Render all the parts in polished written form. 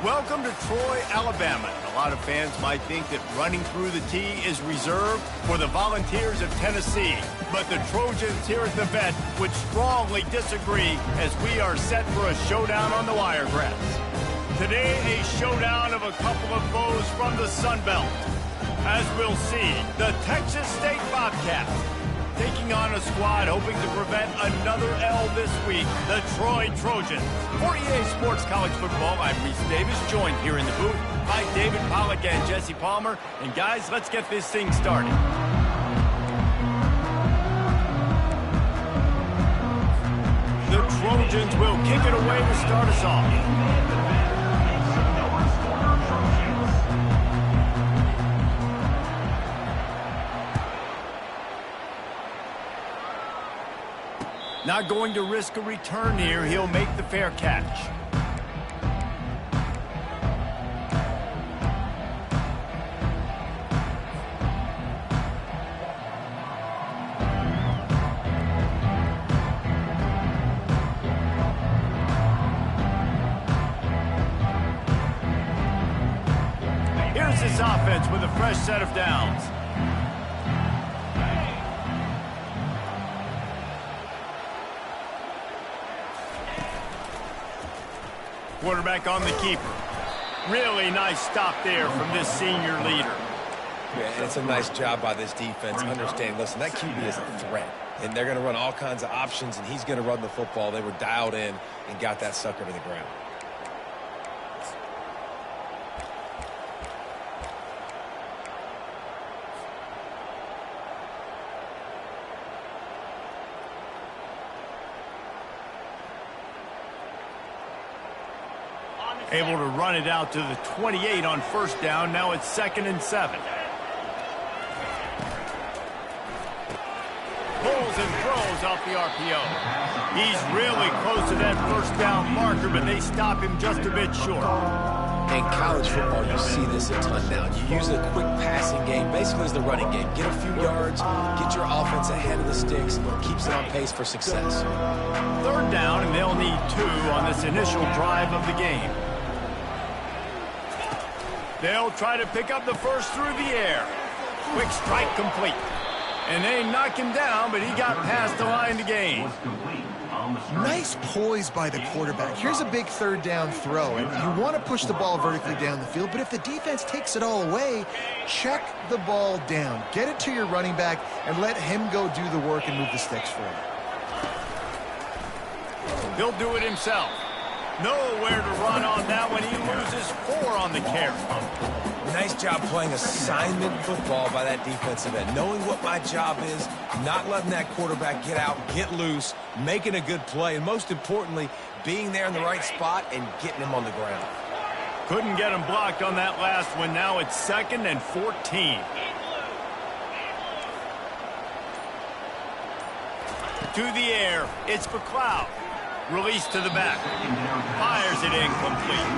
Welcome to Troy, Alabama. A lot of fans might think that running through the tee is reserved for the Volunteers of Tennessee. But the Trojans here at the Vet would strongly disagree as we are set for a showdown on the Wiregrass. Today, a showdown of a couple of foes from the Sun Belt. As we'll see, the Texas State Bobcats taking on a squad hoping to prevent another L this week, the Troy Trojans. For EA Sports College Football, I'm Reese Davis, joined here in the booth by David Pollack and Jesse Palmer. And guys, let's get this thing started. The Trojans will kick it away to start us off. Not going to risk a return here. He'll make the fair catch. Here's this offense with a fresh set of downs. Quarterback on the keeper. Really nice stop there from this senior leader. Yeah, and it's a nice job by this defense. Understand, listen, that QB is a threat. And they're going to run all kinds of options, and he's going to run the football. They were dialed in and got that sucker to the ground. Able to run it out to the 28 on first down. Now it's 2nd and 7. Pulls and throws off the RPO. He's really close to that first down marker, but they stop him just a bit short. In college football, you see this a ton now. You use a quick passing game, basically as the running game. Get a few yards, get your offense ahead of the sticks, keeps it on pace for success. 3rd down, and they'll need 2 on this initial drive of the game. They'll try to pick up the first through the air. Quick strike complete. And they knock him down, but he got past the line to gain. Nice poise by the quarterback. Here's a big 3rd down throw, and you want to push the ball vertically down the field, but if the defense takes it all away, check the ball down. Get it to your running back and let him go do the work and move the sticks for you. He'll do it himself. Nowhere to run on that one. He loses 4 on the carry. Nice job playing assignment football by that defensive end. Knowing what my job is, not letting that quarterback get out, get loose, making a good play, and most importantly, being there in the right spot and getting him on the ground. Couldn't get him blocked on that last one. Now it's 2nd and 14. To the air. It's McLeod. Release to the back. Fires it incomplete.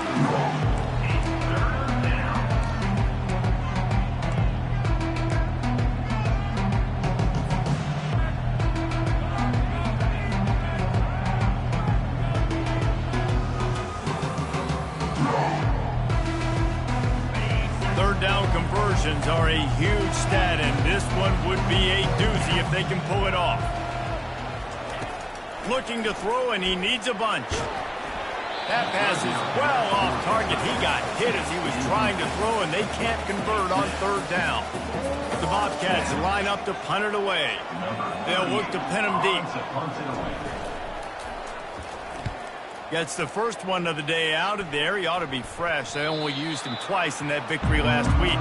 Third down conversions are a huge stat, and this one would be a doozy if they can pull it off. Looking to throw, and he needs a bunch. That pass is well off target. He got hit as he was trying to throw, and they can't convert on 3rd down. The Bobcats line up to punt it away. They'll look to pin him deep. Gets the first one of the day out of there. He ought to be fresh. They only used him twice in that victory last week.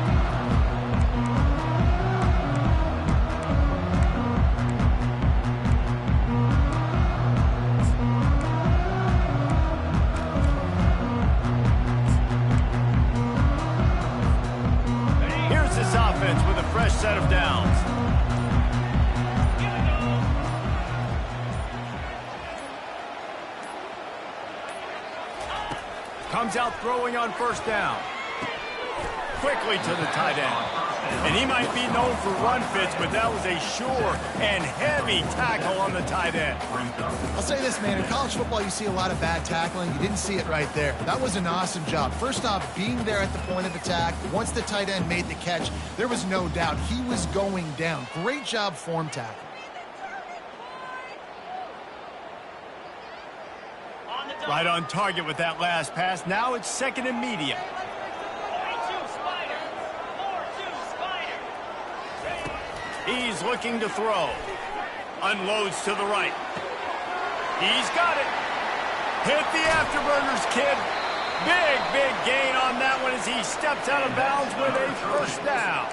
With a fresh set of downs. Comes out throwing on first down. quickly to the tight end. And he might be known for run fits, but that was a sure and heavy tackle on the tight end. I'll say this, man. In college football, you see a lot of bad tackling. You didn't see it right there. That was an awesome job. First off, being there at the point of attack. Once the tight end made the catch, there was no doubt he was going down. Great job form tackle. Right on target with that last pass. Now it's second and medium. He's looking to throw. Unloads to the right. He's got it. Hit the afterburners, kid. Big gain on that one as he steps out of bounds with a first down.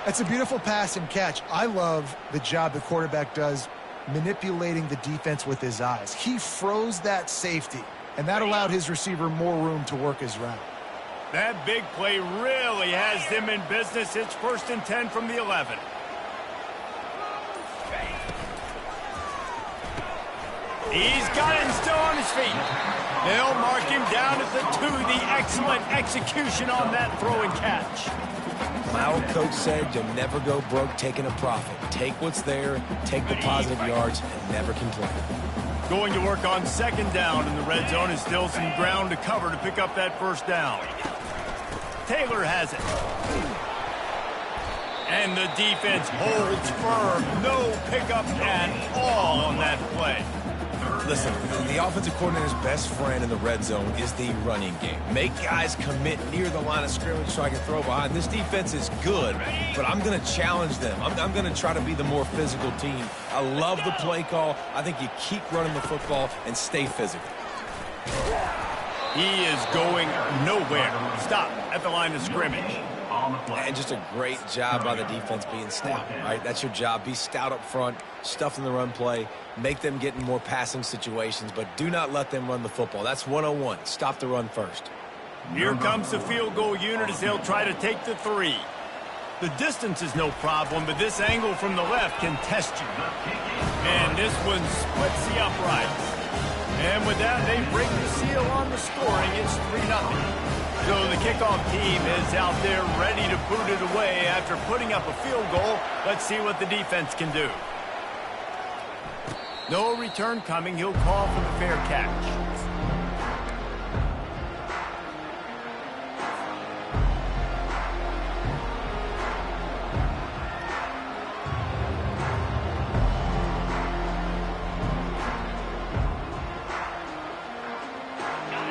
That's a beautiful pass and catch. I love the job the quarterback does manipulating the defense with his eyes. He froze that safety, and that allowed his receiver more room to work his route. That big play really has them in business. It's 1st and 10 from the 11. He's got it and still on his feet. They'll mark him down at the 2. The excellent execution on that throw and catch. My old coach said you'll never go broke taking a profit. Take what's there, take the positive yards, and never complain. Going to work on 2nd down in the red zone is still some ground to cover to pick up that first down. Taylor has it. And the defense holds firm. No pickup at all on that play. Listen, the offensive coordinator's best friend in the red zone is the running game. Make guys commit near the line of scrimmage so I can throw behind. This defense is good, but I'm going to challenge them. I'm going to try to be the more physical team. I love the play call. I think you keep running the football and stay physical. He is going nowhere. Stop at the line of scrimmage. And just a great job by the defense being stout, right? That's your job. Be stout up front, stuff in the run play, make them get in more passing situations, but do not let them run the football. That's 101. Stop the run first. Here comes the field goal unit as they'll try to take the 3. The distance is no problem, but this angle from the left can test you. And this one splits the uprights. And with that, they break the seal on the scoring. It's 3-0. So the kickoff team is out there ready to boot it away after putting up a field goal. Let's see what the defense can do. No return coming. He'll call for the fair catch.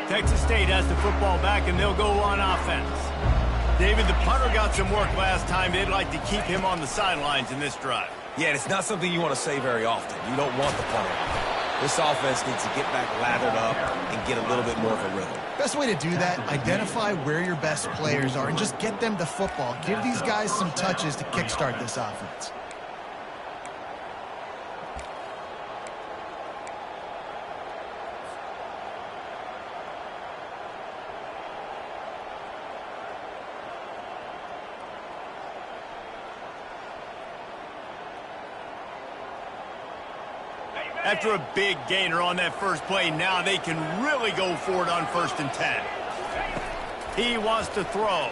Texas State has the football back, and they'll go on offense. David, the punter got some work last time. They'd like to keep him on the sidelines in this drive. Yeah, it's not something you want to say very often. You don't want the punter. This offense needs to get back lathered up and get a little bit more of a rhythm. Best way to do that, identify where your best players are and just get them the football. Give these guys some touches to kickstart this offense. After a big gainer on that first play, now they can really go for it on 1st and 10. He wants to throw.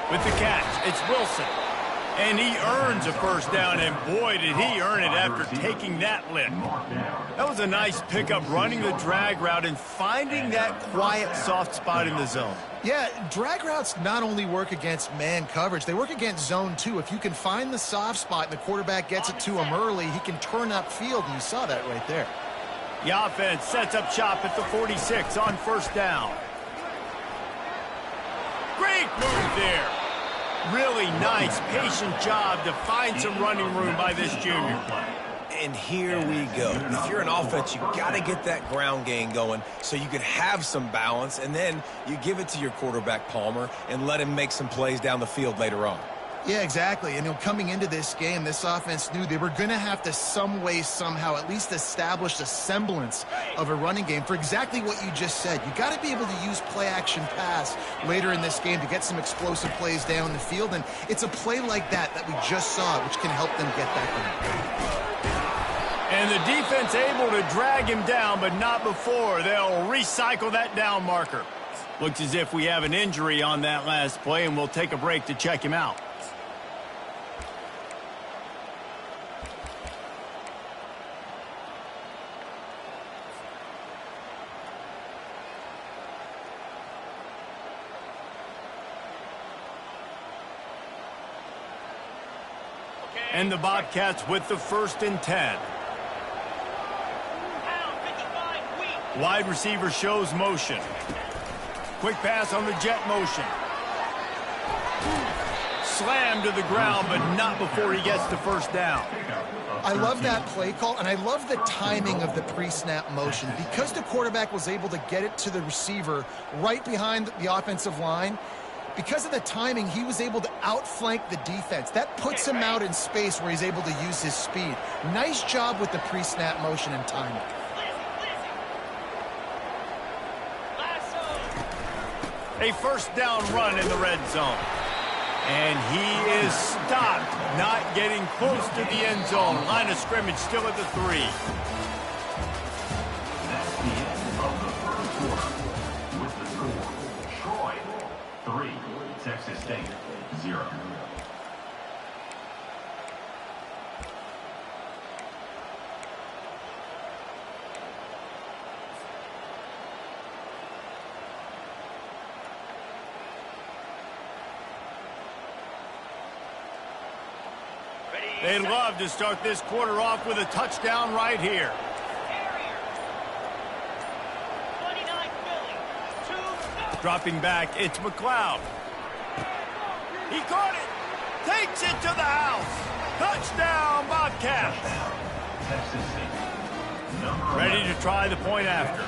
With the catch, it's Wilson. And he earns a first down, and boy, did he earn it after taking that lick. That was a nice pickup, running the drag route and finding that quiet, soft spot in the zone. Yeah, drag routes not only work against man coverage, they work against zone too. If you can find the soft spot and the quarterback gets it to him early, he can turn upfield, and you saw that right there. The offense sets up shop at the 46 on 1st down. Great move there. Really nice, patient job to find some running room by this junior. And here we go. If you're an offense, you got to get that ground game going so you can have some balance, and then you give it to your quarterback, Palmer, and let him make some plays down the field later on. Yeah, exactly. And coming into this game, this offense knew they were going to have to some way, somehow, at least establish a semblance of a running game for exactly what you just said. You got to be able to use play-action pass later in this game to get some explosive plays down the field. And it's a play like that that we just saw, which can help them get that going. And the defense able to drag him down, but not before. They'll recycle that down marker. Looks as if we have an injury on that last play, and we'll take a break to check him out. And the Bobcats with the 1st and 10. Wide receiver shows motion. Quick pass on the jet motion. Slammed to the ground, but not before he gets the 1st down. I love that play call, and I love the timing of the pre-snap motion. Because the quarterback was able to get it to the receiver right behind the offensive line, because of the timing, he was able to outflank the defense. That puts him out in space where he's able to use his speed. Nice job with the pre-snap motion and timing. A 1st down run in the red zone. And he is stopped, not getting close to the end zone. Line of scrimmage still at the 3. That's the end of the 1st quarter. With the score, Troy 3, Texas State 0. They'd love to start this quarter off with a touchdown right here. Dropping back, it's McLeod. He caught it. Takes it to the house. Touchdown, Bobcats. Ready to try the point after.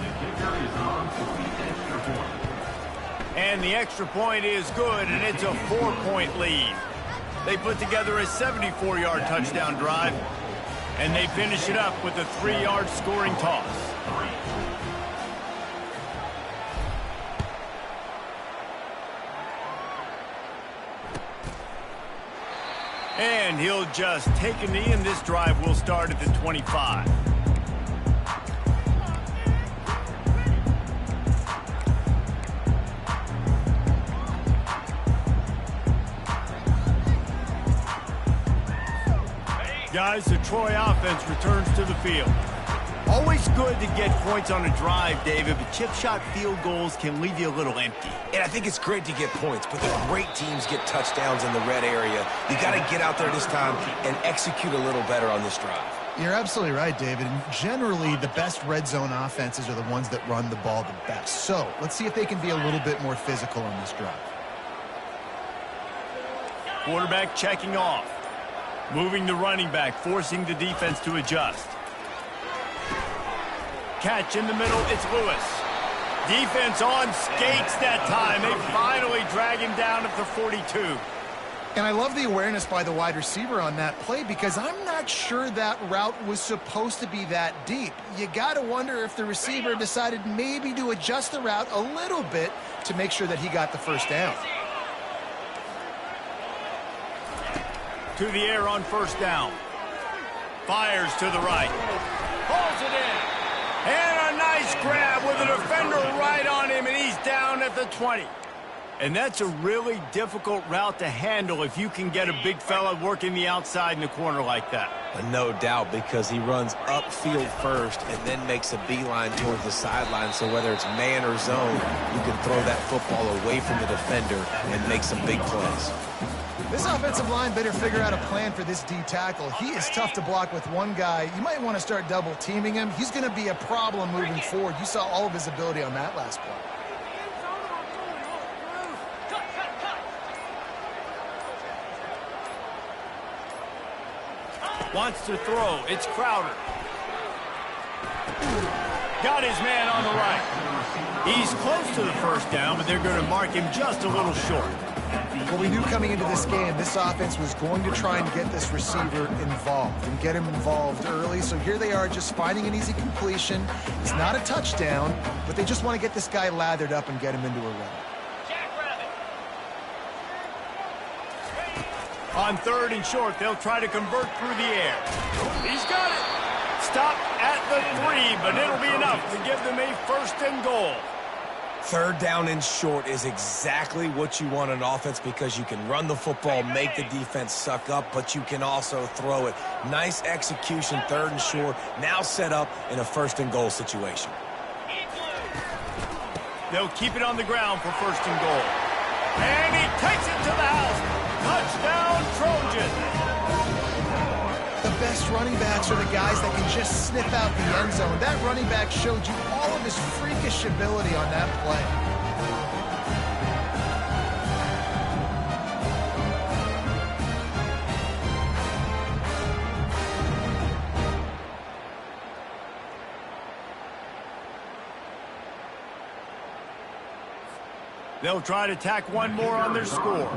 The kicker is on for the extra point. And the extra point is good, and it's a 4-point lead. They put together a 74-yard touchdown drive, and they finish it up with a 3-yard scoring toss. And he'll just take a knee, and this drive will start at the 25. Guys, the Troy offense returns to the field. Always good to get points on a drive, David, but chip shot field goals can leave you a little empty. And I think it's great to get points, but the great teams get touchdowns in the red area. You got to get out there this time and execute a little better on this drive. You're absolutely right, David. And generally, the best red zone offenses are the ones that run the ball the best. So let's see if they can be a little bit more physical on this drive. Quarterback checking off. Moving the running back, forcing the defense to adjust. Catch in the middle, it's Lewis. Defense on skates that time. They finally drag him down at the 42. And I love the awareness by the wide receiver on that play because I'm not sure that route was supposed to be that deep. You got to wonder if the receiver decided maybe to adjust the route a little bit to make sure that he got the 1st down. To the air on 1st down. Fires to the right. Pulls it in. And a nice grab with a defender right on him, and he's down at the 20. And that's a really difficult route to handle if you can get a big fella working the outside in the corner like that. No doubt, because he runs upfield first and then makes a beeline towards the sideline. So whether it's man or zone, you can throw that football away from the defender and make some big plays. This offensive line better figure out a plan for this D tackle. He is tough to block with one guy. You might want to start double teaming him. He's going to be a problem moving forward. You saw all of his ability on that last play. Wants to throw. It's Crowder. Got his man on the right. He's close to the 1st down, but they're going to mark him just a little short. Well, we knew coming into this game, this offense was going to try and get this receiver involved and get him involved early. So here they are just finding an easy completion. It's not a touchdown, but they just want to get this guy lathered up and get him into a run. On 3rd and short, they'll try to convert through the air. He's got it. stop at the 3, but it'll be enough to give them a 1st and goal. 3rd down and short is exactly what you want on offense because you can run the football, make the defense suck up, but you can also throw it. Nice execution, 3rd and short, now set up in a 1st and goal situation. They'll keep it on the ground for 1st and goal. And he takes it to the house. Touchdown, Trojans. The best running backs are the guys that can just sniff out the end zone. That running back showed you all of his freakish ability on that play. They'll try to tack one more on their score.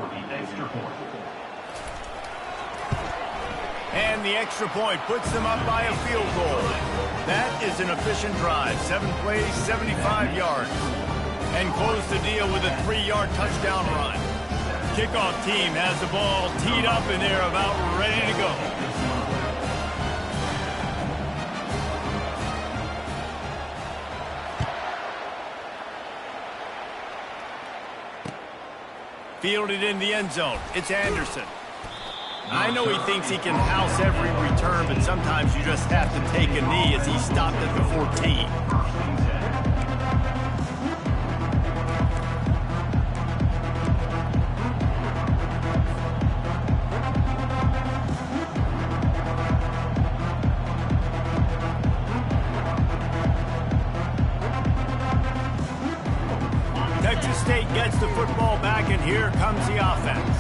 And the extra point puts them up by a field goal. That is an efficient drive. 7 plays, 75 yards. And close the deal with a 3-yard touchdown run. Kickoff team has the ball teed up and they're about ready to go. Fielded in the end zone. It's Anderson. I know he thinks he can house every return, but sometimes you just have to take a knee as he stopped at the 14. Texas State gets the football back, and here comes the offense.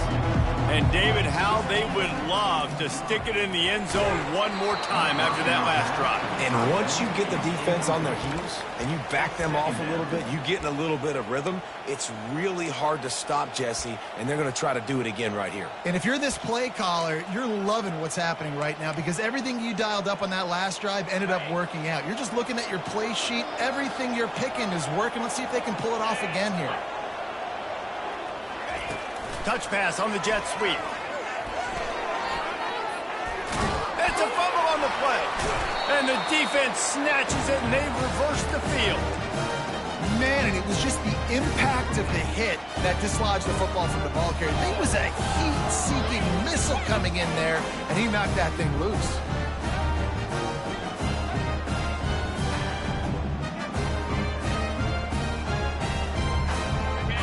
And David, how they would love to stick it in the end zone one more time after that last drive. And once you get the defense on their heels and you back them off a little bit, you get in a little bit of rhythm, it's really hard to stop, Jesse, and they're going to try to do it again right here. And if you're this play caller, you're loving what's happening right now because everything you dialed up on that last drive ended up working out. You're just looking at your play sheet. Everything you're picking is working. Let's see if they can pull it off again here. Touch pass on the jet sweep. It's a fumble on the play. And the defense snatches it and they reverse the field. Man, and it was just the impact of the hit that dislodged the football from the ball carrier. There was a heat-seeking missile coming in there, and he knocked that thing loose.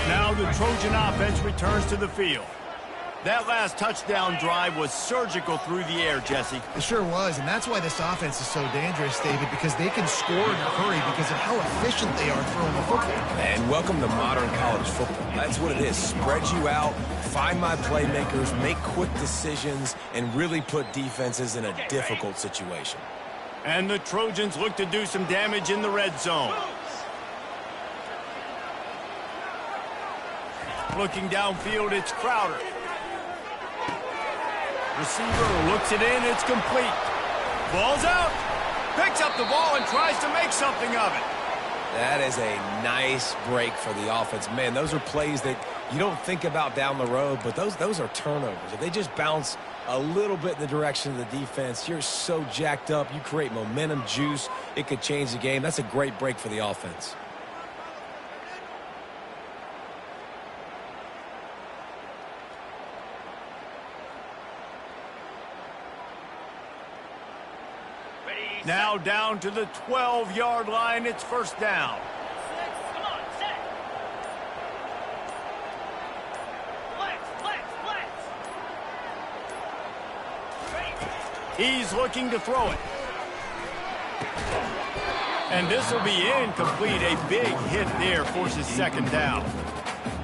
Now the Trojan offense returns to the field. That last touchdown drive was surgical through the air, Jesse. It sure was, and that's why this offense is so dangerous, David, because they can score in a hurry because of how efficient they are throwing the football. And welcome to modern college football. That's what it is. Spread you out, find my playmakers, make quick decisions, and really put defenses in a difficult situation. And the Trojans look to do some damage in the red zone. Looking downfield, it's Crowder. Receiver looks it in, it's complete. Ball's out. Picks up the ball and tries to make something of it. That is a nice break for the offense. Man, those are plays that you don't think about down the road, but those are turnovers. If they just bounce a little bit in the direction of the defense, you're so jacked up. You create momentum, juice. It could change the game. That's a great break for the offense. Now down to the 12-yard line. It's first down. Come on, set. Flex. He's looking to throw it. And this will be incomplete. A big hit there forces second down.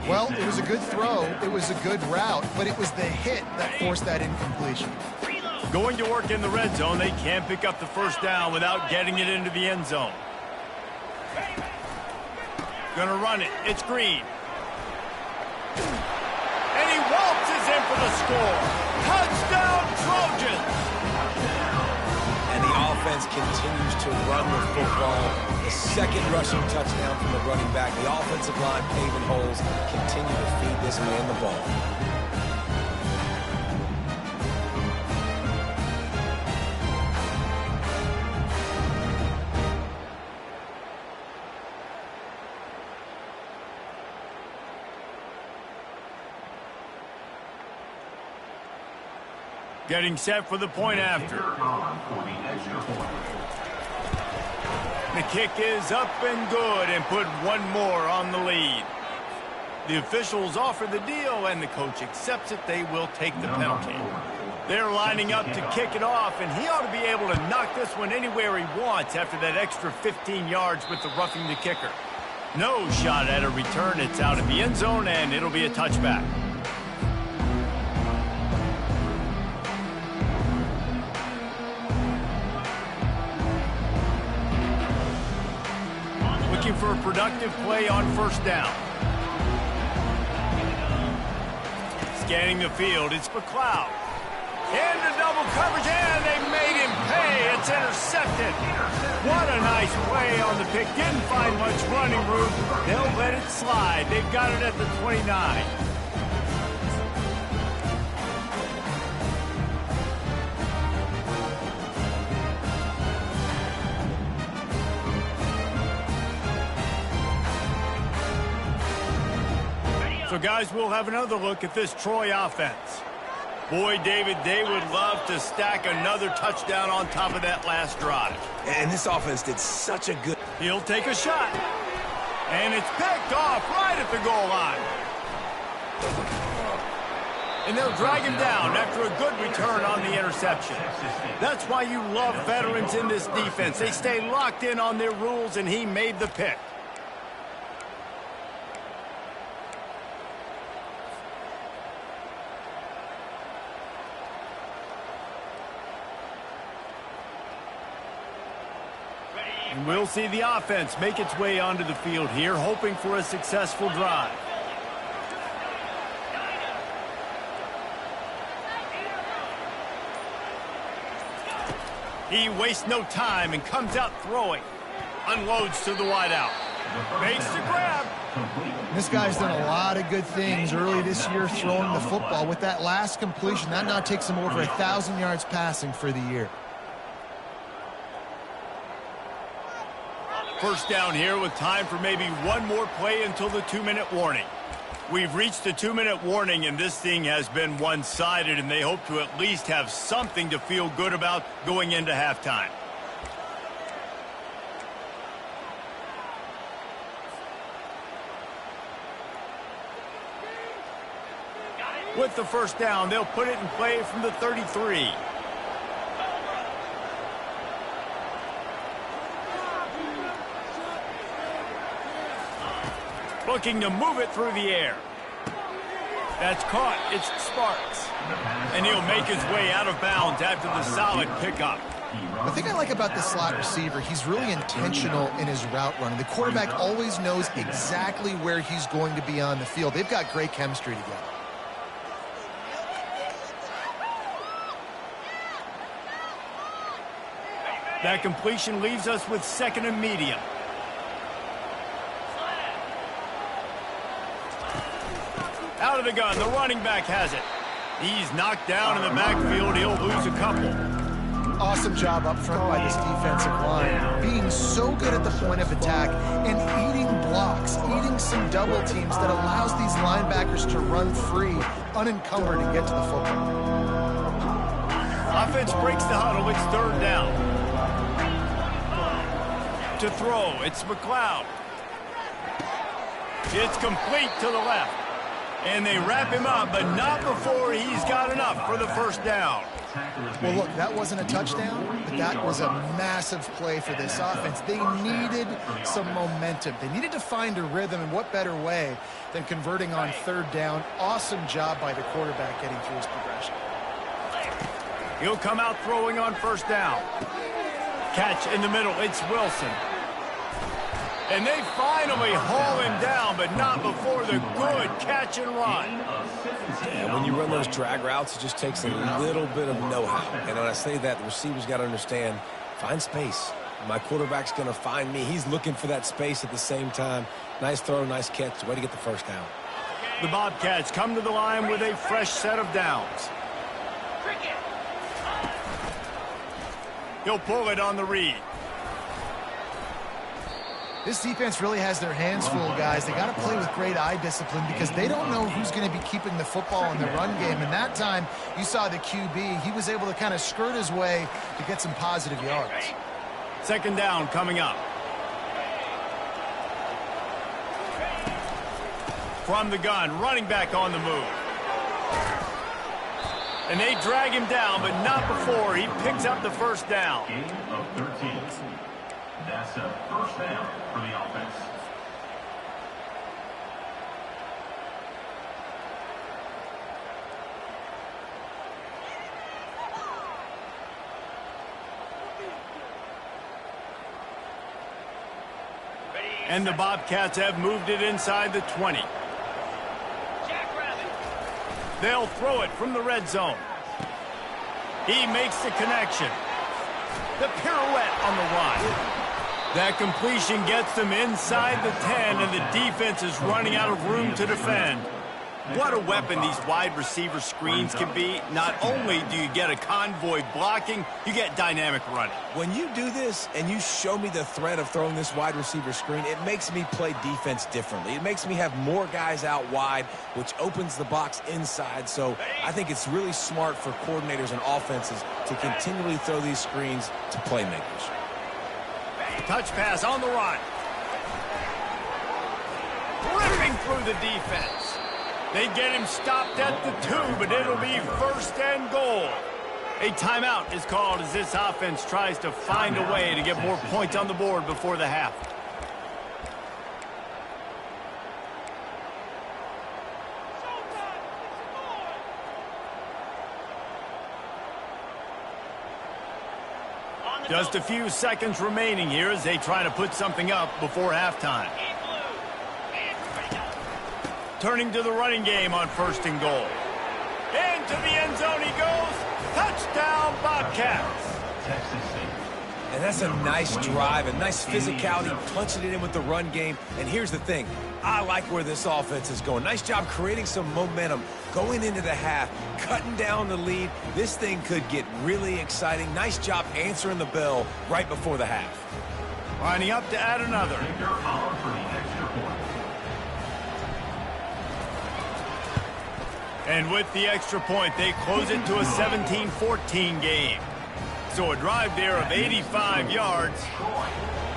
Well, it was a good throw. It was a good route, but it was the hit that forced that incompletion. Going to work in the red zone, they can't pick up the first down without getting it into the end zone. Gonna run it. It's Green. And he waltzes in for the score. Touchdown, Trojans! And the offense continues to run the football. The second rushing touchdown from the running back. The offensive line paving holes. Continue to feed this man the ball. Getting set for the point after. The kick is up and good and put one more on the lead. The officials offer the deal and the coach accepts it. They will take the penalty. They're lining up to kick it off, and he ought to be able to knock this one anywhere he wants after that extra 15 yards with the roughing the kicker. No shot at a return. It's out of the end zone, and it'll be a touchback. Looking for a productive play on first down. Scanning the field, it's McLeod. Into double coverage, and they made him pay. It's intercepted. What a nice play on the pick. Didn't find much running room. They'll let it slide. They've got it at the 29. So, guys, we'll have another look at this Troy offense. Boy, David, they would love to stack another touchdown on top of that last drive. And this offense did such a good... He'll take a shot. And it's picked off right at the goal line. And they'll drag him down after a good return on the interception. That's why you love veterans in this defense. They stay locked in on their rules, and he made the pick. And we'll see the offense make its way onto the field here, hoping for a successful drive. He wastes no time and comes out throwing. Unloads to the wideout. Makes the grab. This guy's done a lot of good things early this year throwing the football. With that last completion, that now takes him over 1,000 yards passing for the year. First down here with time for maybe one more play until the 2-minute warning. We've reached the 2-minute warning, and this thing has been one-sided, and they hope to at least have something to feel good about going into halftime. With the first down, they'll put it in play from the 33. Looking to move it through the air. That's caught. It's Sparks. And he'll make his way out of bounds after the solid pickup. The thing I like about the slot receiver, he's really intentional in his route running. The quarterback always knows exactly where he's going to be on the field. They've got great chemistry together. That completion leaves us with second and medium. Out of the gun, the running back has it. He's knocked down in the backfield. He'll lose a couple. Awesome job up front by this defensive line. Being so good at the point of attack and eating blocks, eating some double teams that allows these linebackers to run free, unencumbered, and get to the football. Offense breaks the huddle. It's third down. To throw, it's McLeod. It's complete to the left. And they wrap him up, but not before he's got enough for the first down. Well, look, that wasn't a touchdown, but that was a massive play for this offense. They needed some momentum. They needed to find a rhythm, and what better way than converting on third down. Awesome job by the quarterback getting through his progression. He'll come out throwing on first down. Catch in the middle, it's Wilson. And they finally haul him down, but not before the good catch and run. Yeah, when you run those drag routes, it just takes a little bit of know-how. And when I say that, the receiver's got to understand, find space. My quarterback's going to find me. He's looking for that space at the same time. Nice throw, nice catch. Way to get the first down. The Bobcats come to the line with a fresh set of downs. He'll pull it on the read. This defense really has their hands full, guys. They got to play with great eye discipline because they don't know who's going to be keeping the football in the run game. And that time, you saw the QB. He was able to kind of skirt his way to get some positive yards. Second down coming up. From the gun, running back on the move. And they drag him down, but not before he picks up the first down. Gain of 13. That's a first down for the offense. And the Bobcats have moved it inside the 20. Jackrabbit. They'll throw it from the red zone. He makes the connection. The pirouette on the run. That completion gets them inside the 10, and the defense is running out of room to defend. What a weapon these wide receiver screens can be. Not only do you get a convoy blocking, you get dynamic running. When you do this and you show me the threat of throwing this wide receiver screen, it makes me play defense differently. It makes me have more guys out wide, which opens the box inside. So I think it's really smart for coordinators and offenses to continually throw these screens to playmakers. Touch pass on the run. Ripping through the defense. They get him stopped at the 2, but it'll be first and goal. A timeout is called as this offense tries to find a way to get more points on the board before the half. Just a few seconds remaining here as they try to put something up before halftime. Turning to the running game on first and goal. Into the end zone he goes. Touchdown, Bobcats. Texas State. And that's a nice drive, a nice physicality, punching it in with the run game. And here's the thing. I like where this offense is going. Nice job creating some momentum, going into the half, cutting down the lead. This thing could get really exciting. Nice job answering the bell right before the half. Lining up to add another. Victor Pollard for the extra point. And with the extra point, they close it to a 17-14 game. So a drive there of 85 yards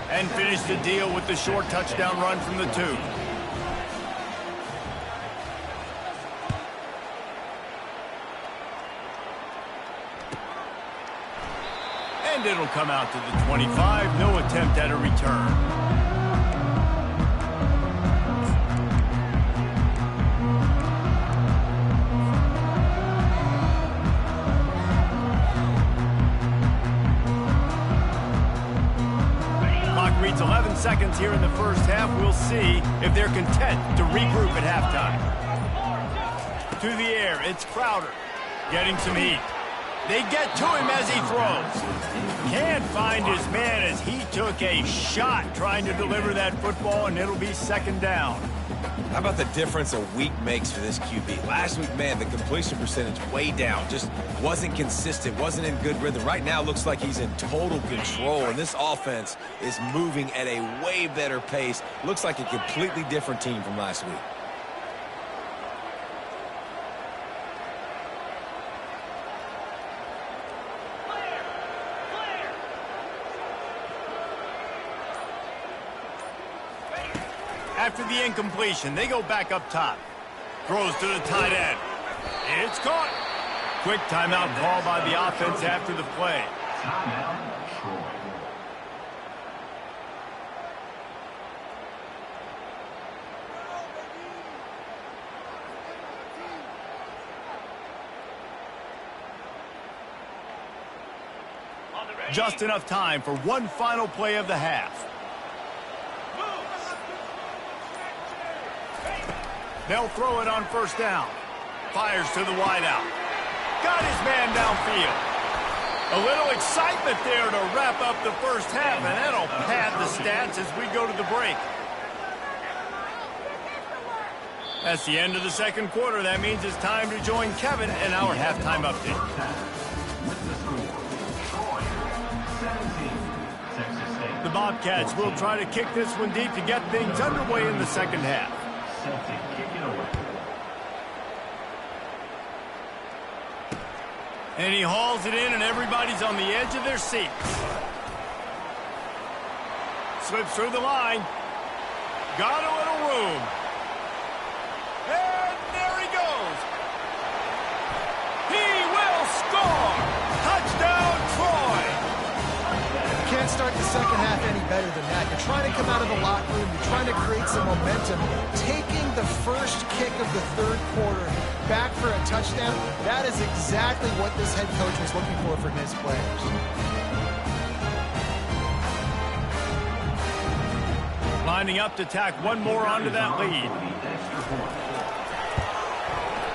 and finish the deal with the short touchdown run from the 2. And it'll come out to the 25. No attempt at a return. Reads 11 seconds here in the first half. We'll see if they're content to regroup at halftime. To the air, it's Crowder getting some heat. They get to him as he throws. Can't find his man as he took a shot trying to deliver that football, and it'll be second down. How about the difference a week makes for this QB? Last week, man, the completion percentage way down. Just wasn't consistent, wasn't in good rhythm. Right now, looks like he's in total control, and this offense is moving at a way better pace. Looks like a completely different team from last week. After the incompletion, they go back up top. Throws to the tight end. It's caught. Quick timeout call by the offense after the play. Timeout, Troy. Just enough time for one final play of the half. They'll throw it on first down. Fires to the wideout. Got his man downfield. A little excitement there to wrap up the first half, and that'll pad the stats as we go to the break. That's the end of the second quarter. That means it's time to join Kevin in our halftime update. With the score, Troy 17, Texas State. The Bobcats will try to kick this one deep to get things underway in the second half. Set to kick it away. And he hauls it in, and everybody's on the edge of their seats. Slips through the line. Got a little room. And there he goes. He will score. Touchdown, Troy. You can't start the second half any better than that. You're trying to come out of the locker room. You're trying to create some momentum. Taking the first kick of the third quarter back for a touchdown, that is exactly what this head coach was looking for from his players. Lining up to tack one more onto that lead.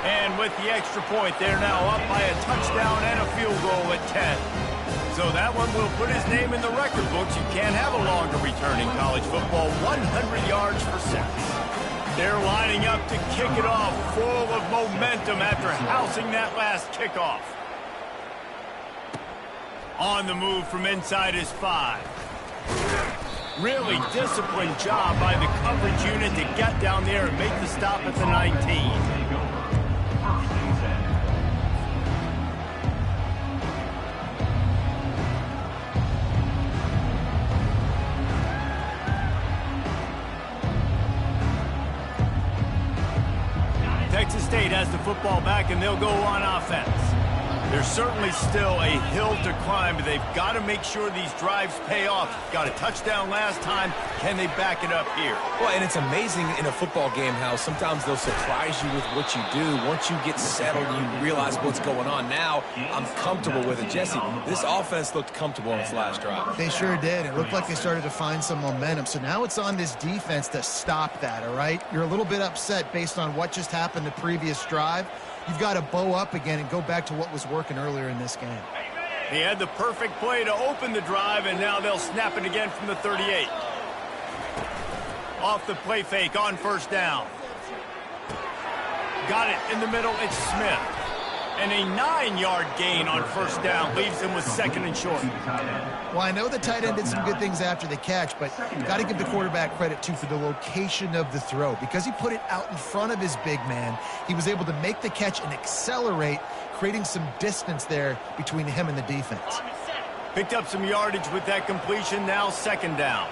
And with the extra point, they're now up by a touchdown and a field goal at 10. So that one will put his name in the record books. You can't have a longer return in college football. 100 yards for 6. They're lining up to kick it off full of momentum after housing that last kickoff. On the move from inside his 5. Really disciplined job by the coverage unit to get down there and make the stop at the 19. Texas State has the football back, and they'll go on offense. There's certainly still a hill to climb, but they've got to make sure these drives pay off. Got a touchdown last time. Can they back it up here? Well, and it's amazing in a football game how sometimes they'll surprise you with what you do. Once you get settled, you realize what's going on. Now, I'm comfortable with it. Jesse, this offense looked comfortable on its last drive. They sure did. It looked like they started to find some momentum. So now it's on this defense to stop that, all right? You're a little bit upset based on what just happened the previous drive. You've got to bow up again and go back to what was working earlier in this game. He had the perfect play to open the drive, and now they'll snap it again from the 38. Off the play fake on first down. Got it in the middle. It's Smith. And a 9-yard gain on first down leaves him with second and short. Well, I know the tight end did some good things after the catch, but you've got to give the quarterback credit, too, for the location of the throw. Because he put it out in front of his big man, he was able to make the catch and accelerate, creating some distance there between him and the defense. Picked up some yardage with that completion. Now second down.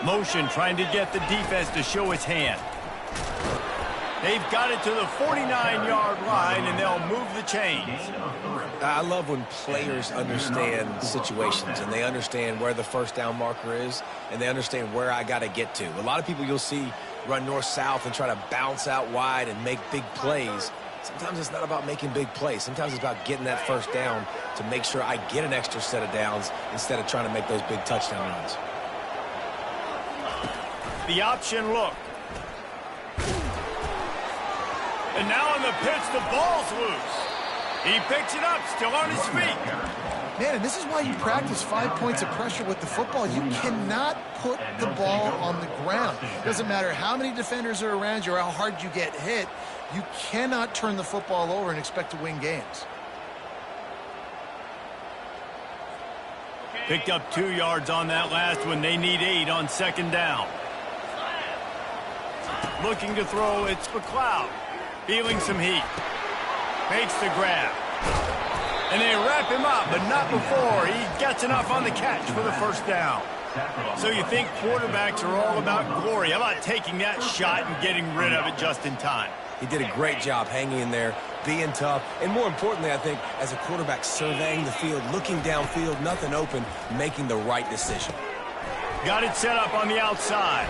Motion trying to get the defense to show its hand. They've got it to the 49-yard line, and they'll move the chains. I love when players understand situations, and they understand where the first down marker is, and they understand where I got to get to. A lot of people you'll see run north-south and try to bounce out wide and make big plays. Sometimes it's not about making big plays. Sometimes it's about getting that first down to make sure I get an extra set of downs instead of trying to make those big touchdown runs. The option look. And now on the pitch, the ball's loose. He picks it up, still on his feet. Man, and this is why you practice 5 points of pressure with the football. You cannot put the ball on the ground. Doesn't matter how many defenders are around you or how hard you get hit. You cannot turn the football over and expect to win games. Picked up 2 yards on that last one. They need 8 on second down. Looking to throw, it's McLeod. Feeling some heat. Makes the grab. And they wrap him up, but not before he gets enough on the catch for the first down. So you think quarterbacks are all about glory. How about taking that shot and getting rid of it just in time? He did a great job hanging in there, being tough, and more importantly, I think, as a quarterback, surveying the field, looking downfield, nothing open, making the right decision. Got it set up on the outside.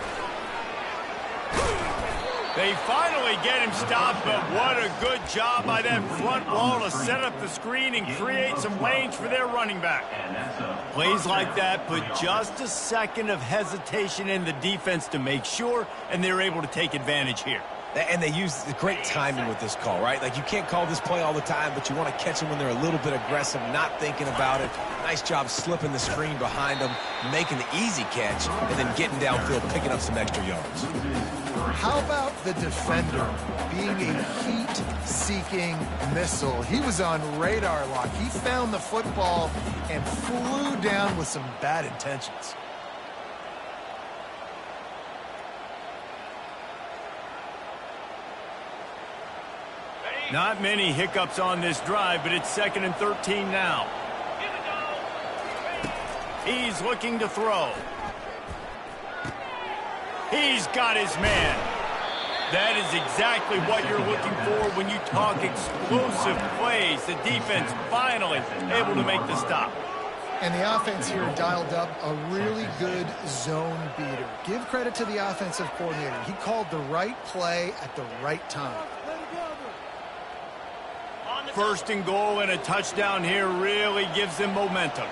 They finally get him stopped, but what a good job by that front wall to set up the screen and create some lanes for their running back. Plays like that put just a second of hesitation in the defense to make sure, and they're able to take advantage here. And they use the great timing with this call, right? Like, you can't call this play all the time, but you want to catch them when they're a little bit aggressive, not thinking about it. Nice job slipping the screen behind them, making the easy catch, and then getting downfield, picking up some extra yards. How about the defender being a heat-seeking missile? He was on radar lock. He found the football and flew down with some bad intentions. Not many hiccups on this drive, but it's 2nd and 13 now. He's looking to throw. He's got his man. That is exactly what you're looking for when you talk explosive plays. The defense finally able to make the stop. And the offense here dialed up a really good zone beater. Give credit to the offensive coordinator. He called the right play at the right time. 1st and goal and a touchdown here really gives them momentum.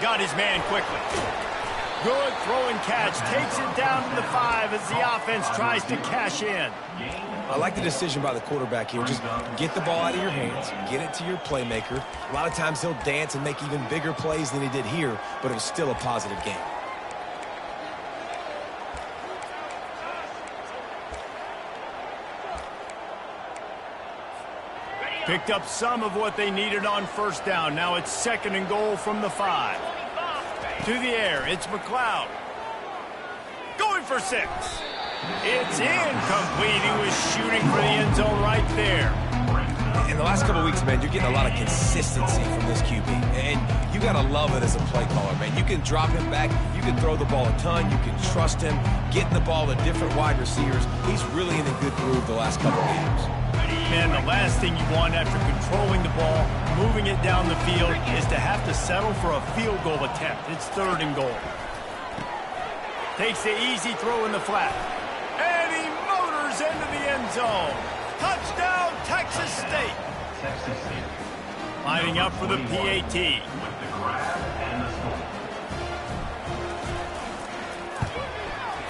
Got his man quickly. Good throw and catch. Takes it down to the 5 as the offense tries to cash in. I like the decision by the quarterback here. Just get the ball out of your hands, get it to your playmaker. A lot of times he'll dance and make even bigger plays than he did here, but it was still a positive game. Picked up some of what they needed on 1st down. Now it's 2nd and goal from the 5. To the air, it's McLeod. Going for 6. It's incomplete. He was shooting for the end zone right there. In the last couple of weeks, man, you're getting a lot of consistency from this QB. And you got to love it as a play caller, man. You can drop him back. You can throw the ball a ton. You can trust him. Getting the ball to different wide receivers. He's really in a good groove the last couple of games. Man, the last thing you want after controlling the ball, moving it down the field, is to have to settle for a field goal attempt. It's 3rd and goal. Takes the easy throw in the flat. And he motors into the end zone. Touchdown, Texas State. Texas State. Lining up for the PAT. With the grab and the score.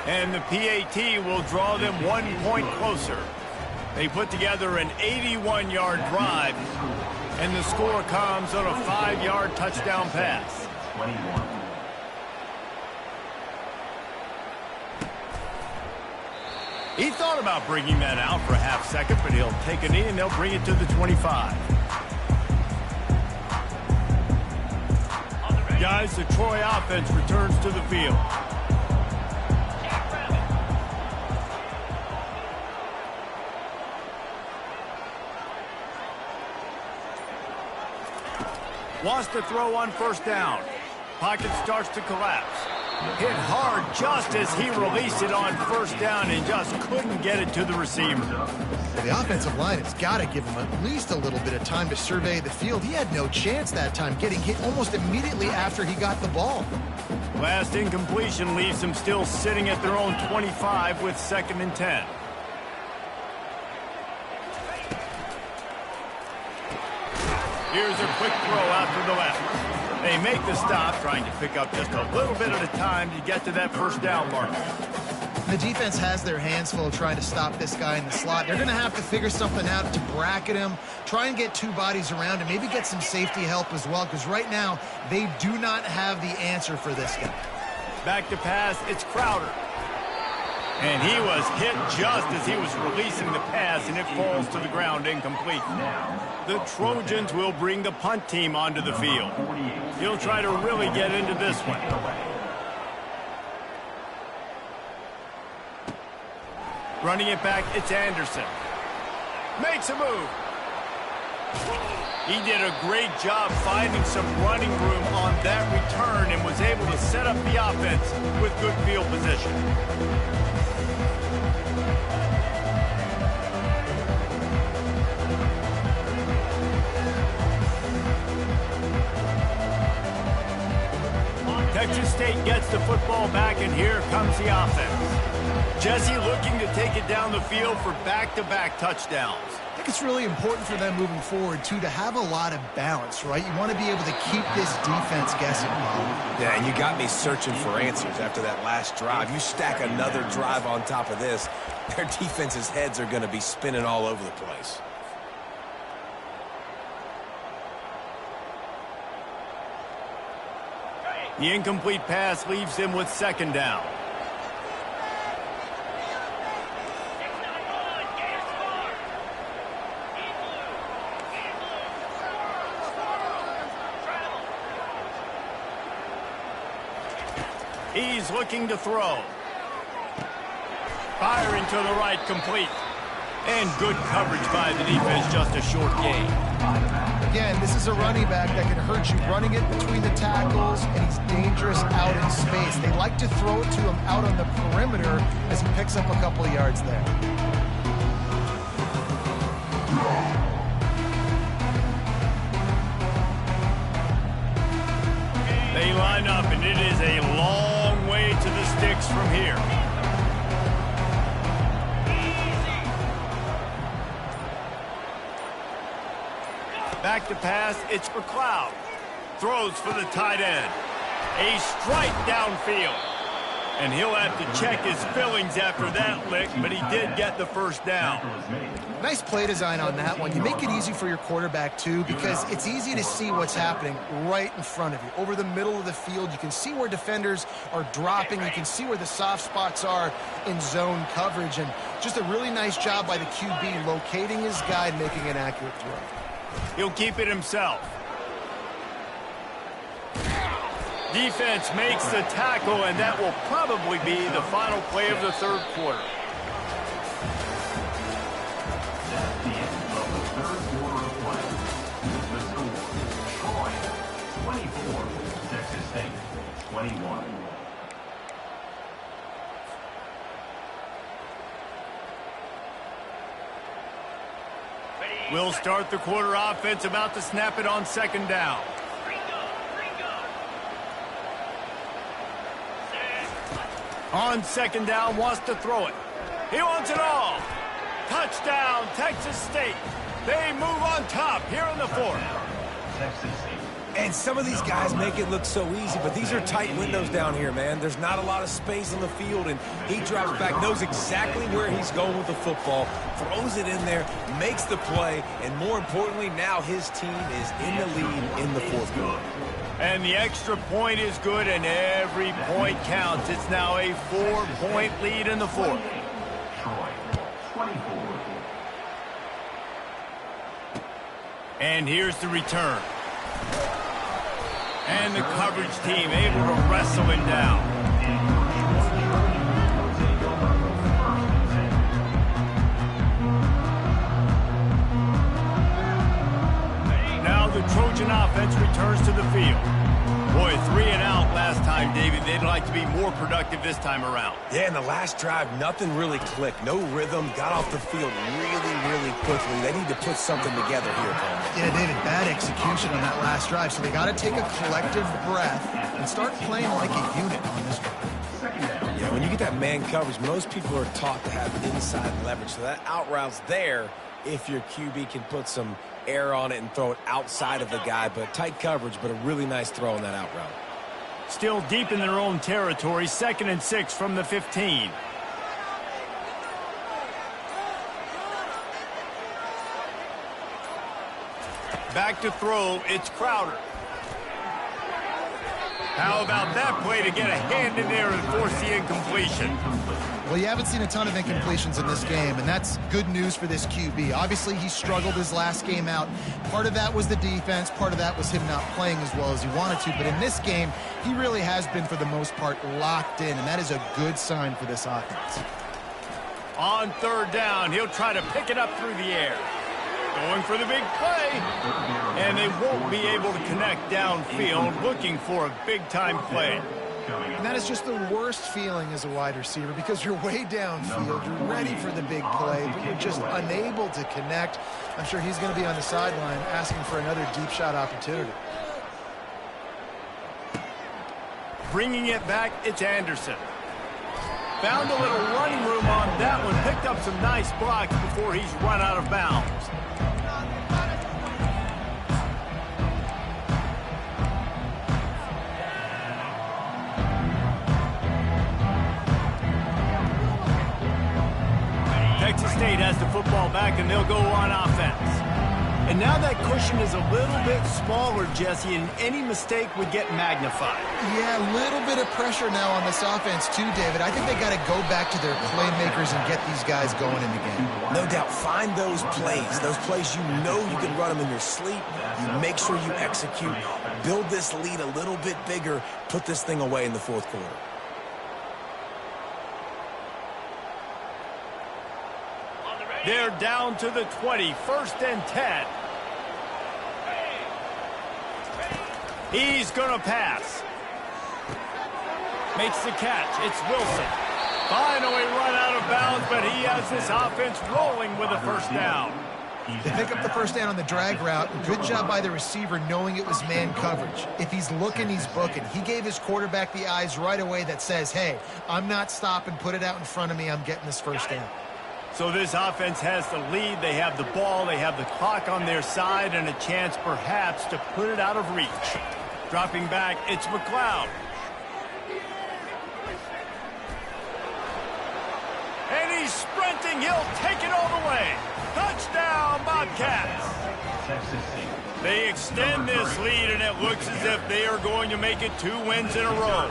And the PAT will draw them 1 point closer. They put together an 81-yard drive, and the score comes on a 5-yard touchdown pass. 21. He thought about bringing that out for a half second, but he'll take a knee and they'll bring it to the 25. Guys, the Troy offense returns to the field. Wants to throw on 1st down. Pocket starts to collapse. Hit hard just as he released it on 1st down and just couldn't get it to the receiver. The offensive line has got to give him at least a little bit of time to survey the field. He had no chance that time, getting hit almost immediately after he got the ball. Last incompletion leaves them still sitting at their own 25 with 2nd and 10. Here's a quick throw out to the left. They make the stop, trying to pick up just a little bit at a time to get to that 1st down marker. The defense has their hands full trying to stop this guy in the slot. They're going to have to figure something out to bracket him, try and get 2 bodies around him, maybe get some safety help as well, because right now they do not have the answer for this guy. Back to pass, it's Crowder. And he was hit just as he was releasing the pass, and it falls to the ground incomplete. The Trojans will bring the punt team onto the field. He'll try to really get into this one. Running it back, it's Anderson. Makes a move. He did a great job finding some running room on that return and was able to set up the offense with good field position. Texas State gets the football back, and here comes the offense. Jesse looking to take it down the field for back-to-back touchdowns. think it's really important for them moving forward, too, to have a lot of balance, right? You want to be able to keep this defense guessing. Yeah, and you got me searching for answers after that last drive. You stack another drive on top of this, their defense's heads are going to be spinning all over the place. The incomplete pass leaves him with second down. He's looking to throw. Firing to the right, complete. And good coverage by the defense, just a short gain. Again, this is a running back that can hurt you running it between the tackles, and he's dangerous out in space. They like to throw it to him out on the perimeter as he picks up a couple of yards there. They line up, and it is a long way to the sticks from here. Back to pass, it's for Cloud. Throws for the tight end. A strike downfield. And he'll have to check his fillings after that lick, but he did get the first down. Nice play design on that one. You make it easy for your quarterback, too, because it's easy to see what's happening right in front of you. Over the middle of the field, you can see where defenders are dropping. You can see where the soft spots are in zone coverage. And just a really nice job by the QB locating his guy and making an accurate throw. He'll keep it himself. Defense makes the tackle, and that will probably be the final play of the third quarter. That's the end of the third quarter of play. The score, Troy 24, Texas State 21. We'll start the quarter offense, about to snap it on second down. On second down, wants to throw it. He wants it all. Touchdown, Texas State. They move on top here in the fourth. Texas State. And some of these guys make it look so easy, but these are tight windows down here, man. There's not a lot of space on the field, and he drops back, knows exactly where he's going with the football, throws it in there, makes the play, and more importantly, now his team is in the lead in the fourth quarter. And the extra point is good, and every point counts. It's now a 4-point lead in the fourth. Troy 24. And here's the return. And the coverage team able to wrestle him down. Now the Trojan offense returns to the field. Boy, 3 and out last time, David. They'd like to be more productive this time around. Yeah, in the last drive, nothing really clicked. No rhythm, got off the field really quickly. They need to put something together here, Coleman. Yeah, David, bad execution on that last drive, so they got to take a collective breath and start playing like a unit on this one. Yeah, when you get that man coverage, most people are taught to have inside leverage, so that out route's there if your QB can put some air on it and throw it outside of the guy, but tight coverage, but a really nice throw on that out route. Still deep in their own territory, 2nd and 6 from the 15. Back to throw, it's Crowder. How about that play to get a hand in there and force the incompletion? Well, you haven't seen a ton of incompletions in this game, and that's good news for this QB. Obviously, he struggled his last game out. Part of that was the defense. Part of that was him not playing as well as he wanted to. But in this game, he really has been, for the most part, locked in, and that is a good sign for this offense. On third down, he'll try to pick it up through the air. Going for the big play. And they won't be able to connect downfield, looking for a big-time play. And that is just the worst feeling as a wide receiver, because you're way downfield, you're ready for the big play, but you're just unable to connect. I'm sure he's going to be on the sideline asking for another deep shot opportunity. Bringing it back, it's Anderson. Found a little running room on that one. Picked up some nice blocks before he's run out of bounds. Texas State has the football back, and they'll go on offense. And now that cushion is a little bit smaller, Jesse, and any mistake would get magnified. Yeah, a little bit of pressure now on this offense too, David. I think they got to go back to their playmakers and get these guys going in the game. No doubt, find those plays you know you can run them in your sleep. You make sure you execute. Build this lead a little bit bigger. Put this thing away in the fourth quarter. They're down to the 20, 1st and 10. He's going to pass. Makes the catch. It's Wilson. Finally run out of bounds, but he has this offense rolling with a first down. They pick up the first down on the drag route. Good job by the receiver knowing it was man coverage. If he's looking, he's booking. He gave his quarterback the eyes right away that says, hey, I'm not stopping. Put it out in front of me. I'm getting this first down. So this offense has the lead. They have the ball. They have the clock on their side and a chance perhaps to put it out of reach. Dropping back, it's McLeod. And he's sprinting. He'll take it all the way. Touchdown, Bobcats. They extend this lead, and it looks as if they are going to make it 2 wins in a row.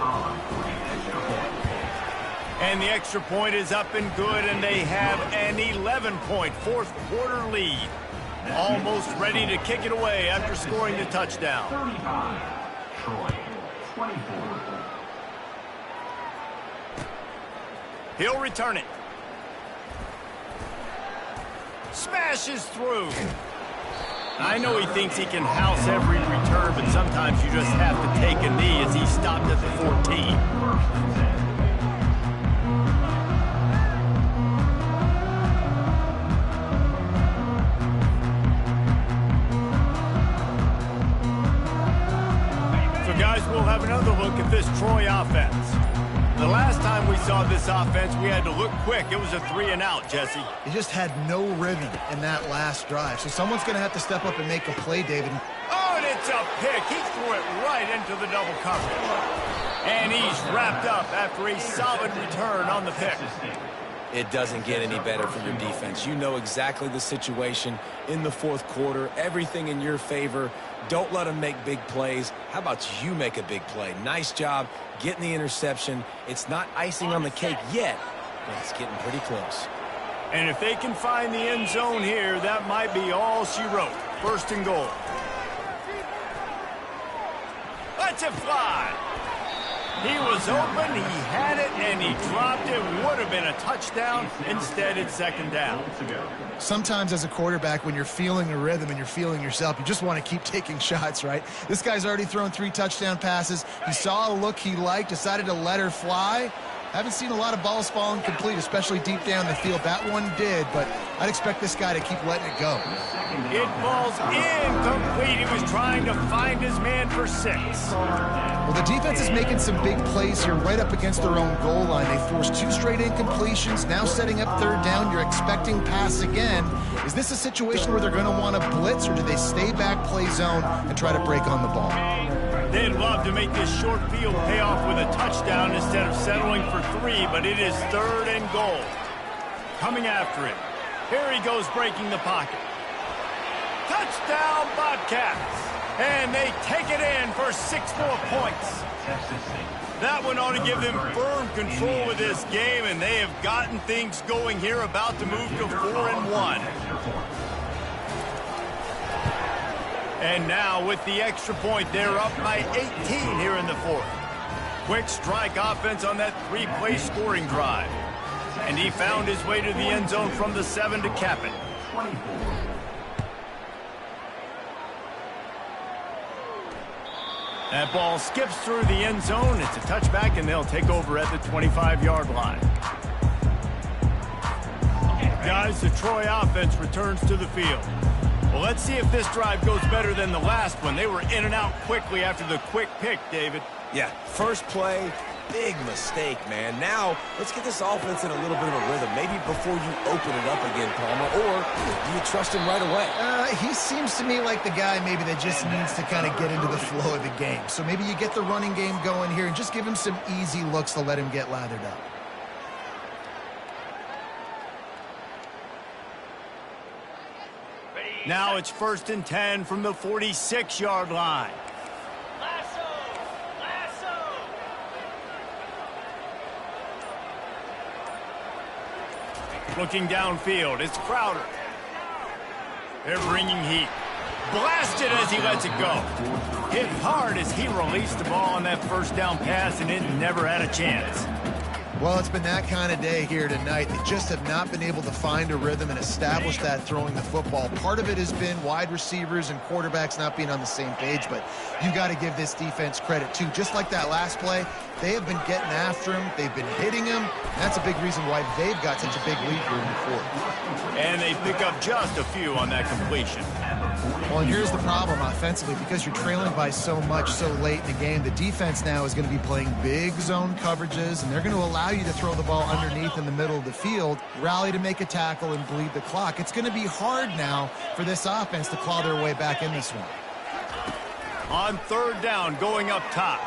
And the extra point is up and good, and they have an 11-point fourth-quarter lead. Almost ready to kick it away after scoring the touchdown. 35, Troy, 24. He'll return it. Smashes through. I know he thinks he can house every return, but sometimes you just have to take a knee as he stopped at the 14. Guys, we'll have another look at this Troy offense. The last time we saw this offense, we had to look quick. It was a 3-and-out, Jesse. He just had no rhythm in that last drive. So someone's going to have to step up and make a play, David. Oh, and it's a pick. He threw it right into the double coverage. And he's wrapped up after a solid return on the pick. It doesn't get any better for your defense. You know exactly the situation in the fourth quarter. Everything in your favor. Don't let them make big plays. How about you make a big play? Nice job getting the interception. It's not icing on the cake yet, but it's getting pretty close. And if they can find the end zone here, that might be all she wrote. 1st and goal. Let's it fly. He was open, he had it, and he dropped it. Would have been a touchdown. Instead, it's 2nd down. Sometimes as a quarterback, when you're feeling a rhythm and you're feeling yourself, you just want to keep taking shots, right? This guy's already thrown 3 touchdown passes. He saw a look he liked, decided to let her fly. Haven't seen a lot of balls falling complete, especially deep down the field. That one did, but I'd expect this guy to keep letting it go. It falls incomplete. He was trying to find his man for 6. Well, the defense is making some big plays here right up against their own goal line. They forced 2 straight incompletions, now setting up 3rd down. You're expecting pass again. Is this a situation where they're going to want to blitz, or do they stay back, play zone, and try to break on the ball? They'd love to make this short field pay off with a touchdown instead of settling for 3, but it is 3rd and goal. Coming after it. Here he goes breaking the pocket. Touchdown, Bobcats. And they take it in for 6 more points. That one ought to give them firm control of this game, and they have gotten things going here, about to move to 4-1. And now with the extra point, they're up by 18 here in the 4th. Quick strike offense on that 3-play scoring drive. And he found his way to the end zone from the 7 to cap it. That ball skips through the end zone. It's a touchback, and they'll take over at the 25-yard line. Guys, the Troy offense returns to the field. Well, let's see if this drive goes better than the last one. They were in and out quickly after the quick pick, David. Yeah, first play, big mistake, man. Now, let's get this offense in a little bit of a rhythm. Maybe before you open it up again, Palmer, or do you trust him right away? He seems to me like the guy maybe that just needs to kind of get into the flow of the game. So maybe you get the running game going here and just give him some easy looks to let him get lathered up. Now it's 1st and 10 from the 46-yard line. Lasso! Lasso! Looking downfield, it's Crowder. They're bringing heat. Blasted as he lets it go. Hit hard as he released the ball on that 1st down pass, and it never had a chance. Well, it's been that kind of day here tonight. They just have not been able to find a rhythm and establish that throwing the football. Part of it has been wide receivers and quarterbacks not being on the same page, but you got to give this defense credit, too. Just like that last play, they have been getting after him. They've been hitting him. That's a big reason why they've got such a big lead here in the fourth. And they pick up just a few on that completion. Well, and here's the problem offensively. Because you're trailing by so much so late in the game, the defense now is going to be playing big zone coverages, and they're going to allow you to throw the ball underneath in the middle of the field, rally to make a tackle, and bleed the clock. It's going to be hard now for this offense to claw their way back in this one. On 3rd down, going up top.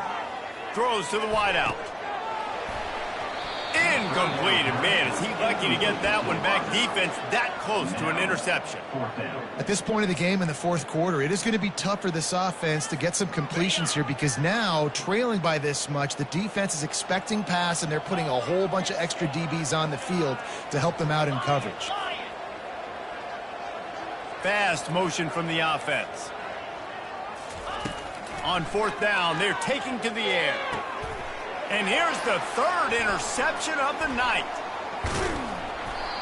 Throws to the wideout. Incomplete, and man, is he lucky to get that one back. Defense that close to an interception. At this point of the game in the fourth quarter, it is going to be tough for this offense to get some completions here because now, trailing by this much, the defense is expecting pass, and they're putting a whole bunch of extra DBs on the field to help them out in coverage. Fast motion from the offense. On 4th down, they're taking to the air. And here's the 3rd interception of the night.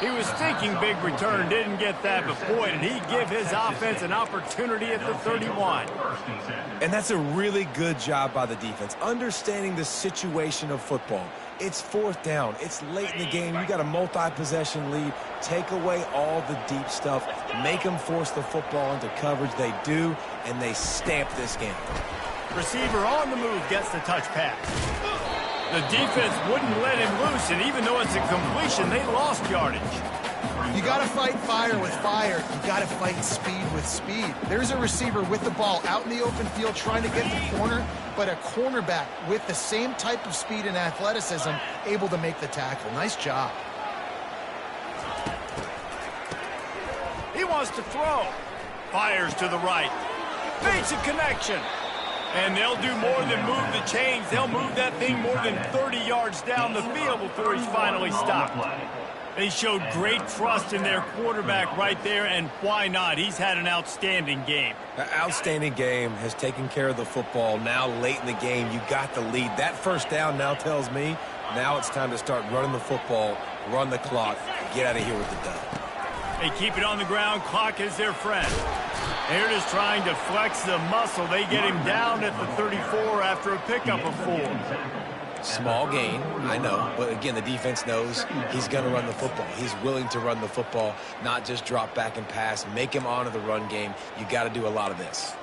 He was thinking big return, didn't get that, but boy, did he give his offense an opportunity at the 31. And that's a really good job by the defense, understanding the situation of football. It's 4th down. It's late in the game. You got a multi-possession lead. Take away all the deep stuff. Make them force the football into coverage. They do, and they stamp this game. Receiver on the move gets the touch pass. The defense wouldn't let him loose, and even though it's a completion, they lost yardage. You got to fight fire with fire. You got to fight speed with speed. There's a receiver with the ball out in the open field trying to get the corner, but a cornerback with the same type of speed and athleticism able to make the tackle. Nice job. He wants to throw. Fires to the right. Makes a connection. And they'll do more than move the chains. They'll move that thing more than 30 yards down the field before he's finally stopped. They showed great trust in their quarterback right there, and why not? He's had an outstanding game. An outstanding game, has taken care of the football. Now late in the game, you got the lead. That 1st down now tells me now it's time to start running the football, run the clock, get out of here with the dub. They keep it on the ground. Clock is their friend. They're just trying to flex the muscle. They get him down at the 34 after a pickup of 4. Small gain, I know, but again, the defense knows he's going to run the football. He's willing to run the football, not just drop back and pass, make him honor the run game. You got to do a lot of this.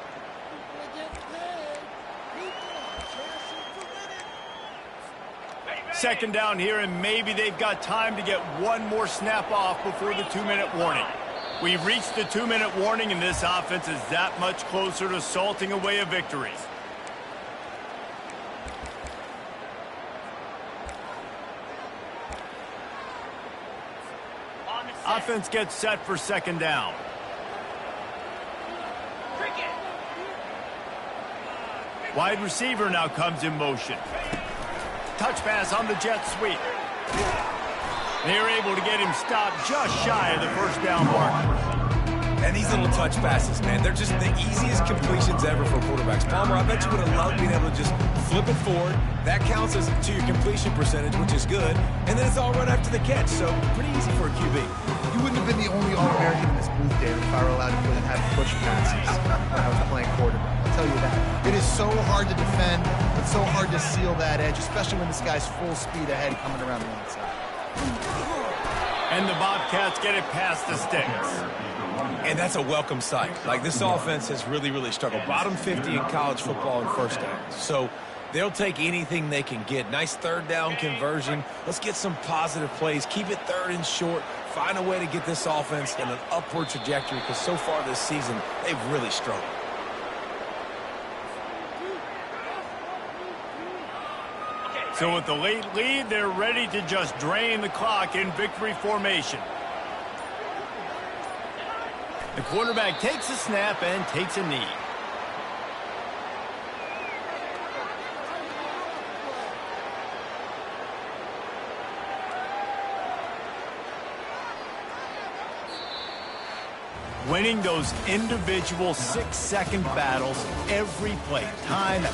Second down here, and maybe they've got time to get one more snap off before the 2-minute warning. We've reached the 2-minute warning, and this offense is that much closer to salting away a victory. Offense gets set for 2nd down. Wide receiver now comes in motion. Touch pass on the jet sweep. They're able to get him stopped just shy of the 1st down mark. And these little touch passes, man, they're just the easiest completions ever for quarterbacks. Palmer, I bet you would have loved being able to just flip it forward. That counts as to your completion percentage, which is good. And then it's all run after the catch, so pretty easy for a QB. You wouldn't have been the only All-American in this booth, Dave, if I were allowed to have push passes when I was playing quarterback. I'll tell you that. It is so hard to defend. It's so hard to seal that edge, especially when this guy's full speed ahead coming around the outside. And the Bobcats get it past the sticks. And that's a welcome sight. Like, this offense has really, really struggled. Bottom 50 in college football in 1st downs. So They'll take anything they can get. Nice third down conversion. Let's get some positive plays. Keep it third and short. Find a way to get this offense in an upward trajectory because so far this season, they've really struggled. So with the late lead, they're ready to just drain the clock in victory formation. The quarterback takes a snap and takes a knee. Winning those individual 6-second battles every play, time